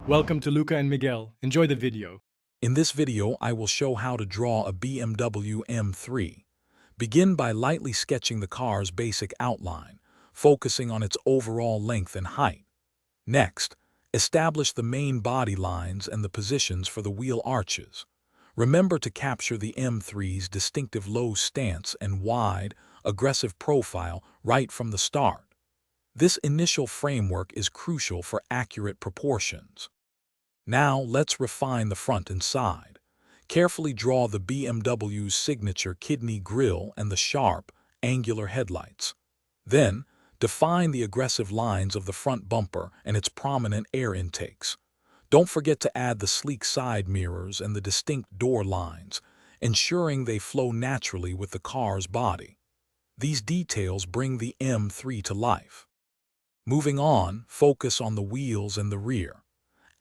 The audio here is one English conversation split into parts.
Welcome to Luca and Miguel. Enjoy the video. In this video, I will show how to draw a BMW M3. Begin by lightly sketching the car's basic outline, focusing on its overall length and height. Next, establish the main body lines and the positions for the wheel arches. Remember to capture the M3's distinctive low stance and wide, aggressive profile right from the start. This initial framework is crucial for accurate proportions. Now let's refine the front and side. Carefully draw the BMW's signature kidney grille and the sharp, angular headlights. Then, define the aggressive lines of the front bumper and its prominent air intakes. Don't forget to add the sleek side mirrors and the distinct door lines, ensuring they flow naturally with the car's body. These details bring the M3 to life. Moving on, focus on the wheels and the rear.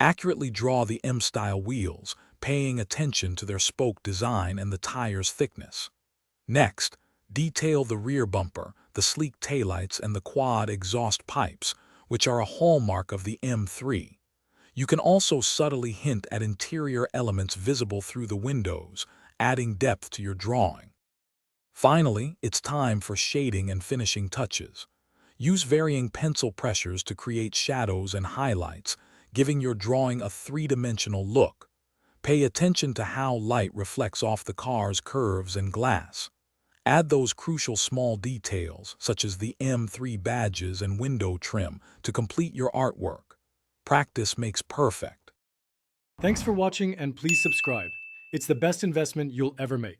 Accurately draw the M-style wheels, paying attention to their spoke design and the tire's thickness. Next, detail the rear bumper, the sleek taillights, and the quad exhaust pipes, which are a hallmark of the M3. You can also subtly hint at interior elements visible through the windows, adding depth to your drawing. Finally, it's time for shading and finishing touches. Use varying pencil pressures to create shadows and highlights, giving your drawing a three-dimensional look. Pay attention to how light reflects off the car's curves and glass. Add those crucial small details, such as the M3 badges and window trim, to complete your artwork. Practice makes perfect. Thanks for watching and please subscribe. It's the best investment you'll ever make.